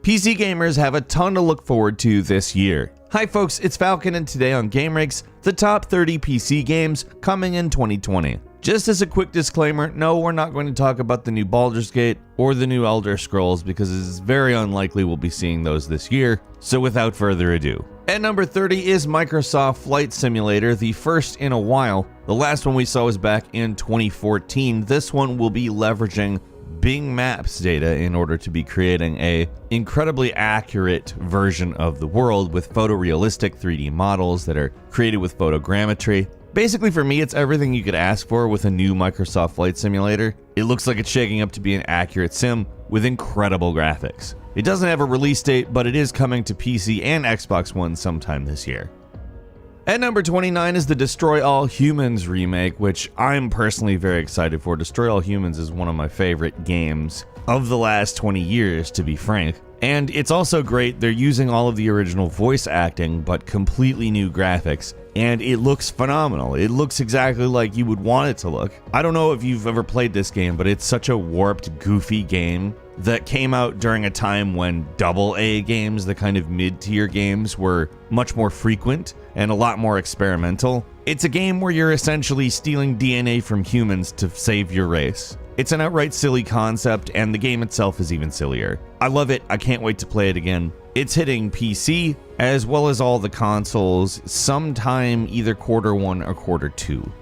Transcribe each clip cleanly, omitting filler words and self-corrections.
PC gamers have a ton to look forward to this year. Hi folks, it's Falcon, and today on GameRakes, the top 30 PC games coming in 2020. Just as a quick disclaimer, no, we're not going to talk about the new Baldur's Gate or the new Elder Scrolls because it's very unlikely we'll be seeing those this year, so without further ado. At number 30 is Microsoft Flight Simulator, the first in a while. The last one we saw was back in 2014. This one will be leveraging Bing Maps data in order to be creating a incredibly accurate version of the world with photorealistic 3D models that are created with photogrammetry. Basically, for me, it's everything you could ask for with a new Microsoft Flight Simulator. It looks like it's shaking up to be an accurate sim with incredible graphics. It doesn't have a release date, but it is coming to PC and Xbox One sometime this year. At number 29 is the Destroy All Humans remake, which I'm personally very excited for. Destroy All Humans is one of my favorite games of the last 20 years, to be frank. And it's also great, they're using all of the original voice acting, but completely new graphics. And it looks phenomenal. It looks exactly like you would want it to look. I don't know if you've ever played this game, but it's such a warped, goofy game that came out during a time when AA games, the kind of mid-tier games, were much more frequent and a lot more experimental. It's a game where you're essentially stealing DNA from humans to save your race. It's an outright silly concept, and the game itself is even sillier. I love it. I can't wait to play it again. It's hitting PC as well as all the consoles sometime either Q1 or Q2.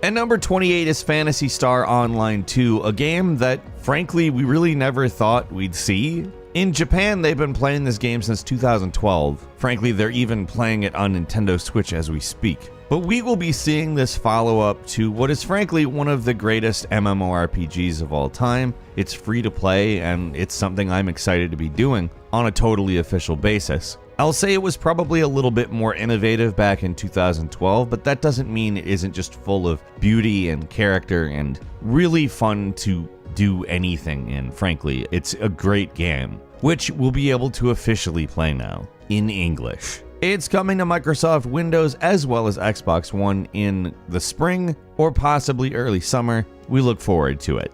At number 28 is Phantasy Star Online 2, a game that, frankly, we really never thought we'd see. In Japan, they've been playing this game since 2012. Frankly, they're even playing it on Nintendo Switch as we speak. But we will be seeing this follow-up to what is frankly one of the greatest MMORPGs of all time. It's free to play, and it's something I'm excited to be doing on a totally official basis. I'll say it was probably a little bit more innovative back in 2012, but that doesn't mean it isn't just full of beauty and character and really fun to do anything in, frankly. It's a great game, which we'll be able to officially play now in English. It's coming to Microsoft Windows as well as Xbox One in the spring or possibly early summer. We look forward to it.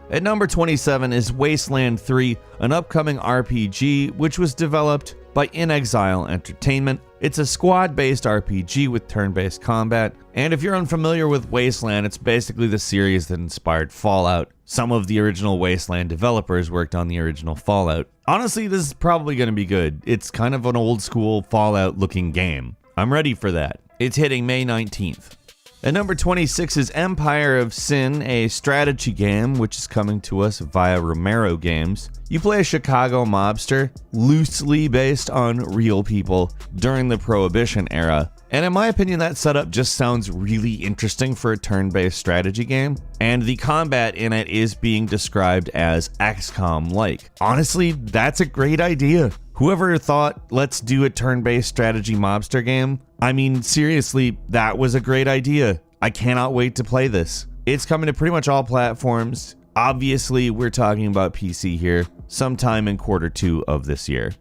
At number 27 is Wasteland 3, an upcoming RPG which was developed by inXile Entertainment. It's a squad-based RPG with turn-based combat, and if you're unfamiliar with Wasteland, it's basically the series that inspired Fallout. Some of the original Wasteland developers worked on the original Fallout. Honestly, this is probably going to be good. It's kind of an old-school Fallout-looking game. I'm ready for that. It's hitting May 19th. At number 26 is Empire of Sin, a strategy game which is coming to us via Romero Games. You play a Chicago mobster, loosely based on real people during the Prohibition era. And in my opinion, that setup just sounds really interesting for a turn-based strategy game. And the combat in it is being described as XCOM-like. Honestly, that's a great idea. Whoever thought, let's do a turn-based strategy mobster game? I mean, seriously, that was a great idea. I cannot wait to play this. It's coming to pretty much all platforms. Obviously, we're talking about PC here, sometime in Q2 of this year.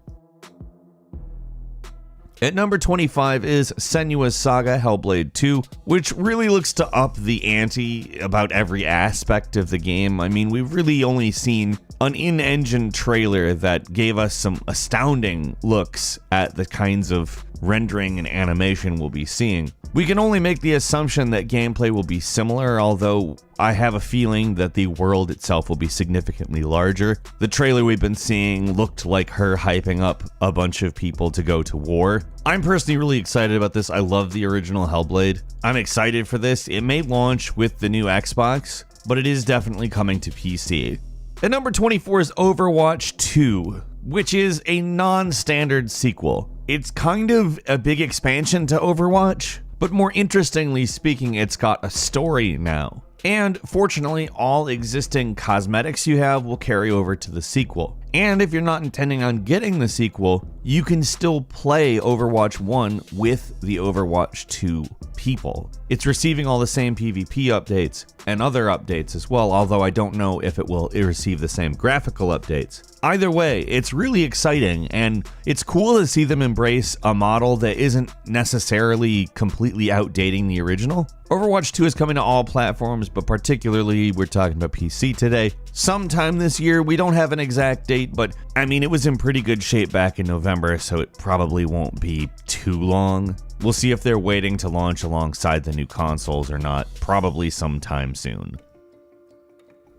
At number 25 is Senua's Saga Hellblade 2, which really looks to up the ante about every aspect of the game. I mean, we've really only seen an in-engine trailer that gave us some astounding looks at the kinds of rendering and animation we'll be seeing. We can only make the assumption that gameplay will be similar, although I have a feeling that the world itself will be significantly larger. The trailer we've been seeing looked like her hyping up a bunch of people to go to war. I'm personally really excited about this. I love the original Hellblade. I'm excited for this. It may launch with the new Xbox, but it is definitely coming to PC. At number 24 is Overwatch 2, which is a non-standard sequel. It's kind of a big expansion to Overwatch, but more interestingly speaking, it's got a story now. And fortunately, all existing cosmetics you have will carry over to the sequel. And if you're not intending on getting the sequel, you can still play Overwatch 1 with the Overwatch 2 people. It's receiving all the same PvP updates and other updates as well, although I don't know if it will receive the same graphical updates. Either way, it's really exciting, and it's cool to see them embrace a model that isn't necessarily completely outdating the original. Overwatch 2 is coming to all platforms, but particularly we're talking about PC today. Sometime this year, we don't have an exact date, but I mean, it was in pretty good shape back in November, so it probably won't be too long. We'll see if they're waiting to launch alongside the new consoles or not, probably sometime soon.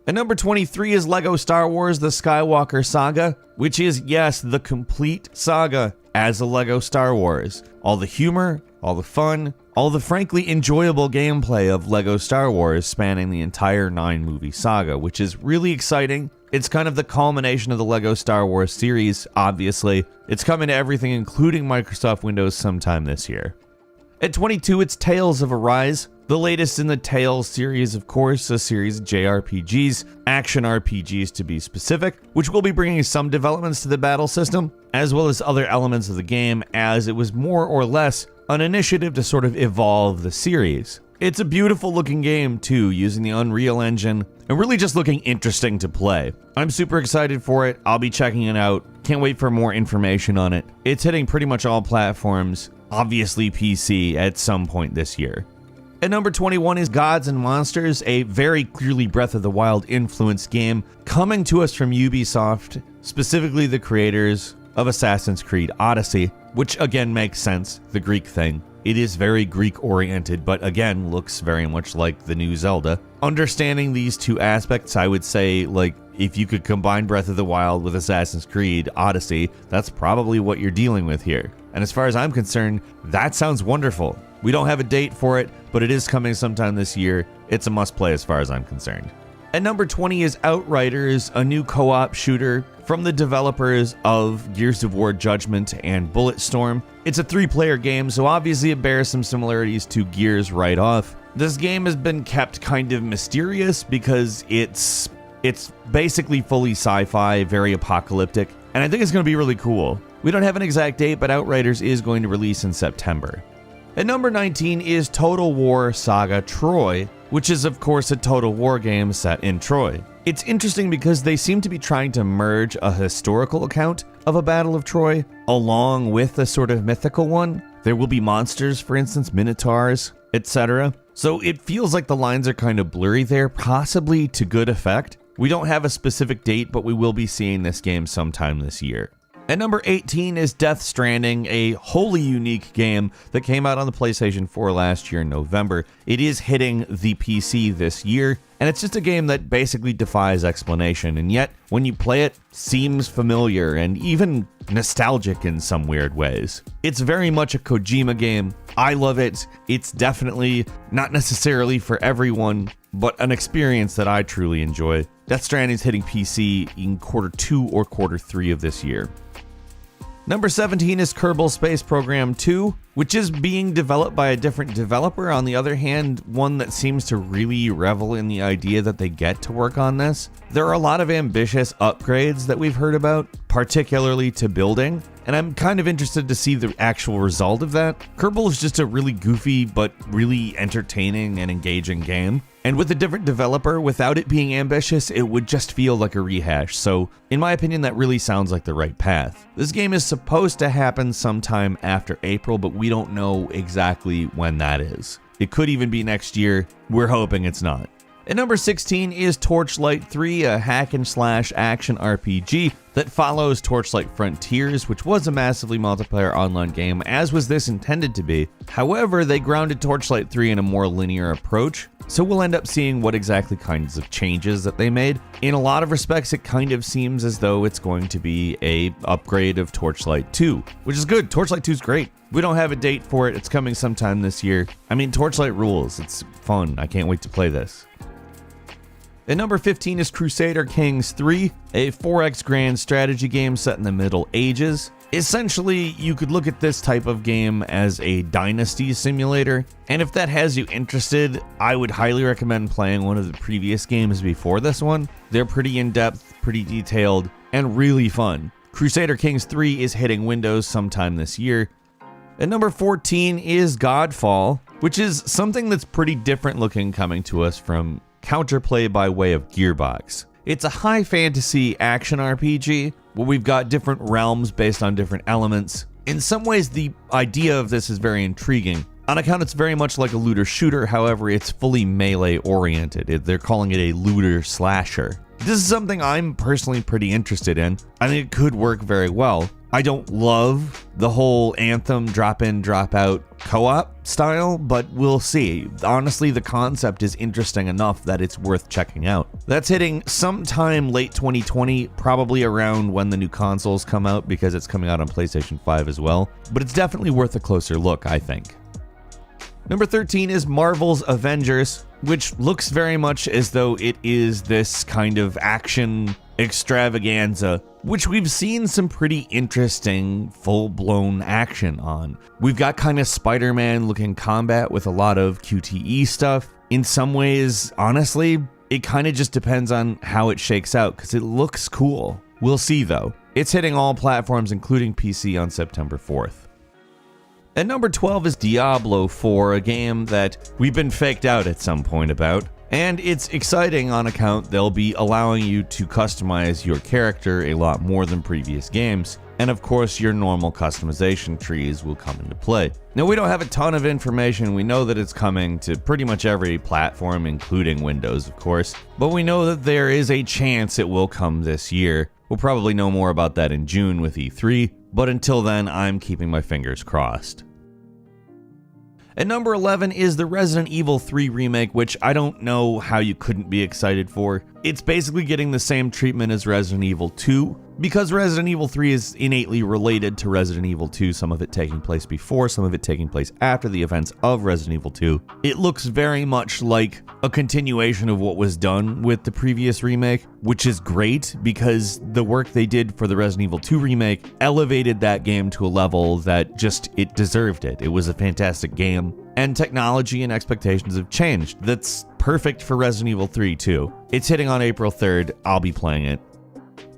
At number 23 is LEGO Star Wars The Skywalker Saga, which is, yes, the complete saga as a LEGO Star Wars. All the humor, all the fun, all the frankly enjoyable gameplay of LEGO Star Wars spanning the entire 9-movie saga, which is really exciting. It's kind of the culmination of the LEGO Star Wars series, obviously. It's coming to everything, including Microsoft Windows, sometime this year. At 22, it's Tales of Arise, the latest in the Tales series, of course, a series of JRPGs, action RPGs to be specific, which will be bringing some developments to the battle system, as well as other elements of the game, as it was more or less an initiative to sort of evolve the series. It's a beautiful looking game too, using the Unreal Engine, and really just looking interesting to play. I'm super excited for it, I'll be checking it out, can't wait for more information on it. It's hitting pretty much all platforms, obviously PC, at some point this year. At number 21 is Gods and Monsters, a very clearly Breath of the Wild influenced game coming to us from Ubisoft, specifically the creators of Assassin's Creed Odyssey, which again makes sense, the Greek thing. It is very Greek oriented, but again looks very much like the new Zelda. Understanding these two aspects, I would say, like, if you could combine Breath of the Wild with Assassin's Creed Odyssey, that's probably what you're dealing with here. And as far as I'm concerned, that sounds wonderful. We don't have a date for it, but it is coming sometime this year. It's a must play as far as I'm concerned. At number 20 is Outriders, a new co-op shooter from the developers of Gears of War Judgment and Bulletstorm. It's a 3-player game, so obviously it bears some similarities to Gears right off. This game has been kept kind of mysterious because it's basically fully sci-fi, very apocalyptic, and I think it's going to be really cool. We don't have an exact date, but Outriders is going to release in September. At number 19 is Total War Saga Troy, which is of course a Total War game set in Troy. It's interesting because they seem to be trying to merge a historical account of a Battle of Troy along with a sort of mythical one. There will be monsters, for instance, minotaurs, etc. So it feels like the lines are kind of blurry there, possibly to good effect. We don't have a specific date, but we will be seeing this game sometime this year. At number 18 is Death Stranding, a wholly unique game that came out on the PlayStation 4 last year in November. It is hitting the PC this year, and it's just a game that basically defies explanation, and yet, when you play it, seems familiar and even nostalgic in some weird ways. It's very much a Kojima game. I love it. It's definitely not necessarily for everyone, but an experience that I truly enjoy. Death Stranding is hitting PC in Q2 or Q3 of this year. Number 17 is Kerbal Space Program 2, which is being developed by a different developer. On the other hand, one that seems to really revel in the idea that they get to work on this. There are a lot of ambitious upgrades that we've heard about, particularly to building, and I'm kind of interested to see the actual result of that. Kerbal is just a really goofy but really entertaining and engaging game. And with a different developer, without it being ambitious, it would just feel like a rehash. So, in my opinion, that really sounds like the right path. This game is supposed to happen sometime after April, but we don't know exactly when that is. It could even be next year. We're hoping it's not. At number 16 is Torchlight 3, a hack-and-slash action RPG that follows Torchlight Frontiers, which was a massively multiplayer online game, as was this intended to be. However, they grounded Torchlight 3 in a more linear approach, so we'll end up seeing what exactly kinds of changes that they made. In a lot of respects, it kind of seems as though it's going to be a upgrade of Torchlight 2, which is good. Torchlight 2 is great. We don't have a date for it. It's coming sometime this year. I mean, Torchlight rules. It's fun. I can't wait to play this. At number 15 is Crusader Kings 3, a 4X grand strategy game set in the Middle Ages. Essentially, you could look at this type of game as a dynasty simulator, and if that has you interested, I would highly recommend playing one of the previous games before this one. They're pretty in-depth, pretty detailed, and really fun. Crusader Kings 3 is hitting Windows sometime this year. At number 14 is Godfall, which is something that's pretty different looking coming to us from Counterplay by way of Gearbox. It's a high fantasy action RPG where we've got different realms based on different elements. In some ways, the idea of this is very intriguing. On account it's very much like a looter shooter, however, it's fully melee oriented. They're calling it a looter slasher. This is something I'm personally pretty interested in. I think it could work very well. I don't love the whole Anthem drop in, drop out co-op style, but we'll see. Honestly, the concept is interesting enough that it's worth checking out. That's hitting sometime late 2020, probably around when the new consoles come out, because it's coming out on PlayStation 5 as well. But it's definitely worth a closer look, I think. Number 13 is Marvel's Avengers, which looks very much as though it is this kind of action extravaganza, which we've seen some pretty interesting full-blown action on. We've got kind of Spider-Man looking combat with a lot of QTE stuff. In some ways, honestly, it kind of just depends on how it shakes out, because it looks cool. We'll see though. It's hitting all platforms, including PC, on September 4th. At number 12 is Diablo 4, a game that we've been faked out at some point about. And it's exciting on account they'll be allowing you to customize your character a lot more than previous games. And of course, your normal customization trees will come into play. Now, we don't have a ton of information. We know that it's coming to pretty much every platform, including Windows, of course. But we know that there is a chance it will come this year. We'll probably know more about that in June with E3. But until then, I'm keeping my fingers crossed. At number 11 is the Resident Evil 3 remake, which I don't know how you couldn't be excited for. It's basically getting the same treatment as Resident Evil 2. Because Resident Evil 3 is innately related to Resident Evil 2, some of it taking place before, some of it taking place after the events of Resident Evil 2, it looks very much like a continuation of what was done with the previous remake, which is great because the work they did for the Resident Evil 2 remake elevated that game to a level that it deserved it. It was a fantastic game, and technology and expectations have changed. That's perfect for Resident Evil 3 too. It's hitting on April 3rd. I'll be playing it.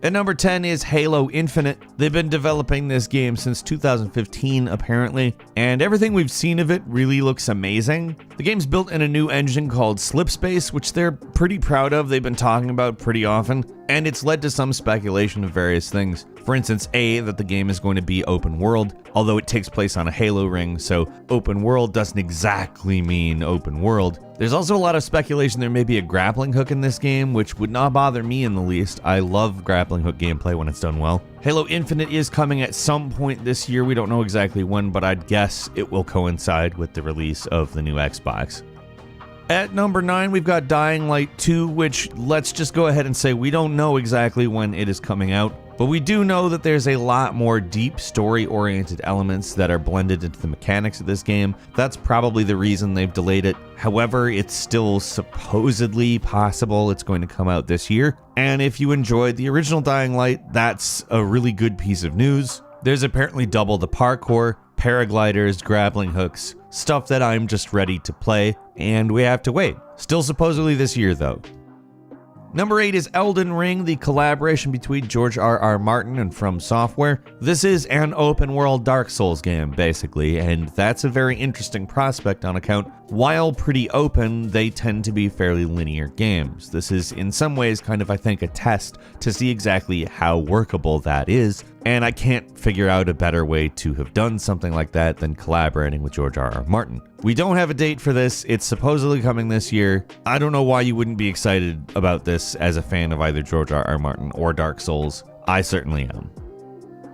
At number 10 is Halo Infinite. They've been developing this game since 2015, apparently, and everything we've seen of it really looks amazing. The game's built in a new engine called Slipspace, which they're pretty proud of. They've been talking about pretty often, and it's led to some speculation of various things. For instance, that the game is going to be open world, although it takes place on a Halo ring, so open world doesn't exactly mean open world. There's also a lot of speculation there may be a grappling hook in this game, which would not bother me in the least. I love grappling hook gameplay when it's done well. Halo Infinite is coming at some point this year. We don't know exactly when, but I'd guess it will coincide with the release of the new Xbox. At number 9, we've got Dying Light 2, which let's just go ahead and say we don't know exactly when it is coming out. But we do know that there's a lot more deep story-oriented elements that are blended into the mechanics of this game. That's probably the reason they've delayed it. However, it's still supposedly possible it's going to come out this year. And if you enjoyed the original Dying Light, that's a really good piece of news. There's apparently double the parkour, paragliders, grappling hooks, stuff that I'm just ready to play, and we have to wait. Still supposedly this year, though. Number 8 is Elden Ring, the collaboration between George R.R. Martin and From Software. This is an open-world Dark Souls game, basically, and that's a very interesting prospect on account. While pretty open, they tend to be fairly linear games. This is, in some ways, kind of, I think, a test to see exactly how workable that is, and I can't figure out a better way to have done something like that than collaborating with George R.R. Martin. We don't have a date for this. It's supposedly coming this year. I don't know why you wouldn't be excited about this as a fan of either George R.R. Martin or Dark Souls. I certainly am.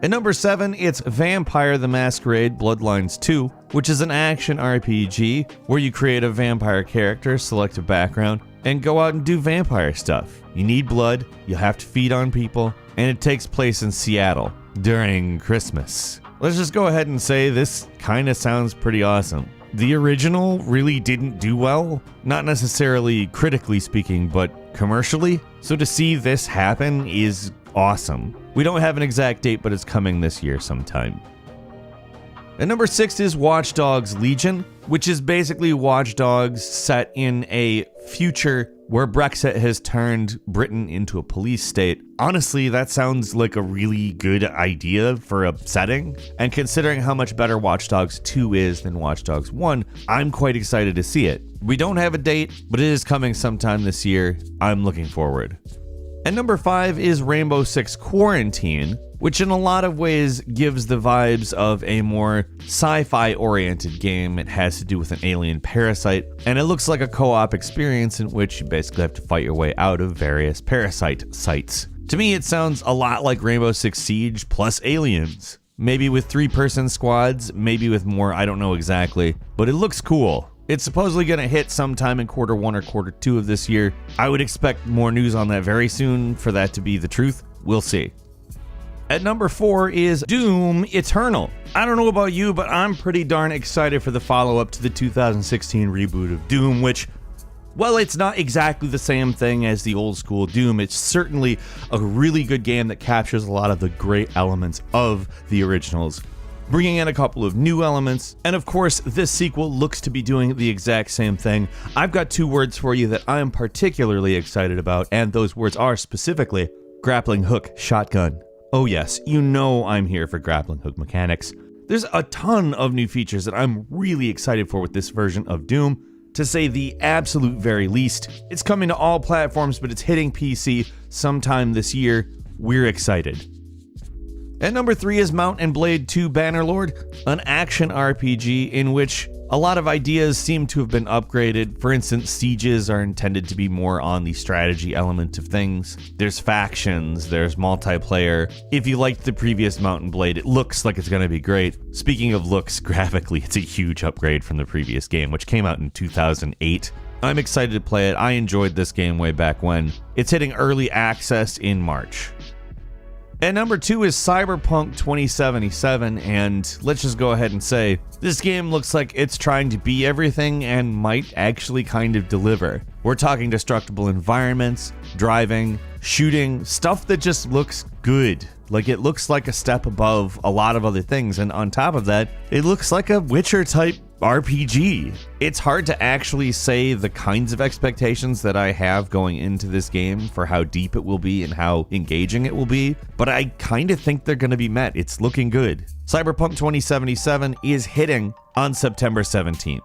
At number 7, it's Vampire the Masquerade Bloodlines 2, which is an action RPG where you create a vampire character, select a background, and go out and do vampire stuff. You need blood, you have to feed on people, and it takes place in Seattle during Christmas. Let's just go ahead and say this kind of sounds pretty awesome. The original really didn't do well, not necessarily critically speaking, but commercially. So to see this happen is awesome. We don't have an exact date, but it's coming this year sometime. And number 6 is Watch Dogs Legion, which is basically Watch Dogs set in a future where Brexit has turned Britain into a police state. Honestly, that sounds like a really good idea for a setting, and considering how much better Watch Dogs 2 is than Watch Dogs 1, I'm quite excited to see it. We don't have a date, but it is coming sometime this year. I'm looking forward. And number 5 is Rainbow Six Quarantine, which in a lot of ways gives the vibes of a more sci-fi oriented game. It has to do with an alien parasite, and it looks like a co-op experience in which you basically have to fight your way out of various parasite sites. To me, it sounds a lot like Rainbow Six Siege plus aliens. Maybe with 3-person squads, maybe with more, I don't know exactly, but it looks cool. It's supposedly going to hit sometime in Q1 or Q2 of this year. I would expect more news on that very soon for that to be the truth. We'll see. At number 4 is Doom Eternal. I don't know about you, but I'm pretty darn excited for the follow-up to the 2016 reboot of Doom, which, well, it's not exactly the same thing as the old school Doom. It's certainly a really good game that captures a lot of the great elements of the originals, bringing in a couple of new elements, and of course, this sequel looks to be doing the exact same thing. I've got 2 words for you that I am particularly excited about, and those words are specifically grappling hook shotgun. Oh yes, you know I'm here for grappling hook mechanics. There's a ton of new features that I'm really excited for with this version of Doom. To say the absolute very least, it's coming to all platforms, but it's hitting PC sometime this year. We're excited. At number 3 is Mount and Blade 2 Bannerlord, an action RPG in which a lot of ideas seem to have been upgraded. For instance, sieges are intended to be more on the strategy element of things. There's factions, there's multiplayer. If you liked the previous Mount and Blade, it looks like it's going to be great. Speaking of looks, graphically, it's a huge upgrade from the previous game, which came out in 2008. I'm excited to play it. I enjoyed this game way back when. It's hitting early access in March. At number 2 is Cyberpunk 2077, and let's just go ahead and say, this game looks like it's trying to be everything and might actually kind of deliver. We're talking destructible environments, driving, shooting, stuff that just looks good. Like, it looks like a step above a lot of other things, and on top of that, it looks like a Witcher type RPG. It's hard to actually say the kinds of expectations that I have going into this game for how deep it will be and how engaging it will be, but I kind of think they're going to be met. It's looking good. Cyberpunk 2077 is hitting on September 17th.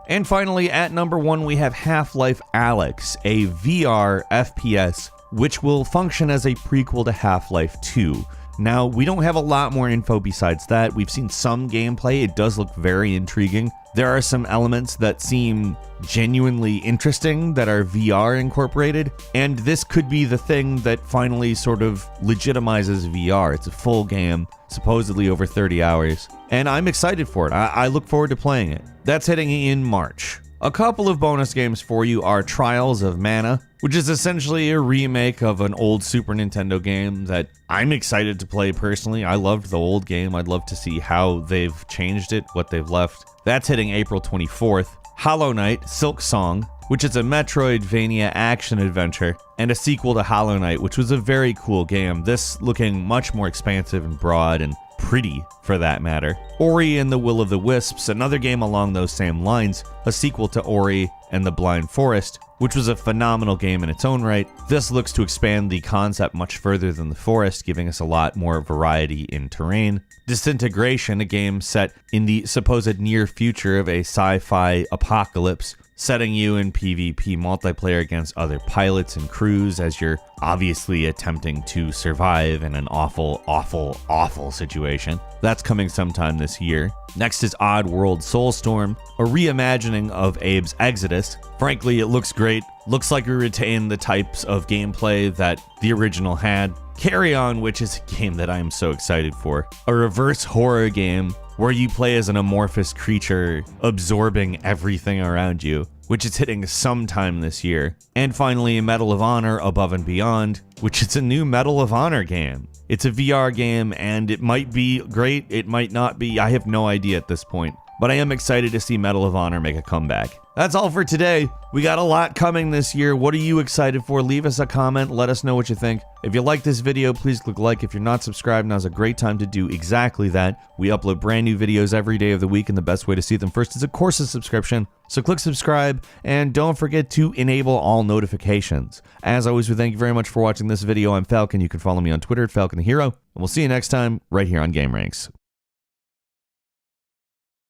And finally, at number 1, we have Half-Life Alyx, a VR FPS, which will function as a prequel to Half-Life 2. Now, we don't have a lot more info besides that. We've seen some gameplay. It does look very intriguing. There are some elements that seem genuinely interesting that are VR incorporated, and this could be the thing that finally sort of legitimizes VR. It's a full game, supposedly over 30 hours, and I'm excited for it. I look forward to playing it. That's hitting in March. A couple of bonus games for you are Trials of Mana, which is essentially a remake of an old Super Nintendo game that I'm excited to play personally. I loved the old game. I'd love to see how they've changed it, what they've left. That's hitting April 24th. Hollow Knight Silk Song, which is a Metroidvania action-adventure, and a sequel to Hollow Knight, which was a very cool game. This looking much more expansive and broad and pretty, for that matter. Ori and the Will of the Wisps, another game along those same lines, a sequel to Ori and the Blind Forest, which was a phenomenal game in its own right. This looks to expand the concept much further than the Forest, giving us a lot more variety in terrain. Disintegration, a game set in the supposed near future of a sci-fi apocalypse, setting you in PvP multiplayer against other pilots and crews as you're obviously attempting to survive in an awful, awful, awful situation. That's coming sometime this year. Next is Oddworld Soulstorm, a reimagining of Abe's Exodus. Frankly, it looks great. Looks like we retain the types of gameplay that the original had. Carry On, which is a game that I am so excited for. A reverse horror game where you play as an amorphous creature absorbing everything around you, which is hitting sometime this year. And finally, Medal of Honor Above and Beyond, which is a new Medal of Honor game. It's a VR game, and it might be great, it might not be, I have no idea at this point. But I am excited to see Medal of Honor make a comeback. That's all for today. We got a lot coming this year. What are you excited for? Leave us a comment. Let us know what you think. If you like this video, please click like. If you're not subscribed, now's a great time to do exactly that. We upload brand new videos every day of the week, and the best way to see them first is, of course, a subscription. So click subscribe, and don't forget to enable all notifications. As always, we thank you very much for watching this video. I'm Falcon. You can follow me on Twitter at FalconTheHero, and we'll see you next time right here on GameRanks.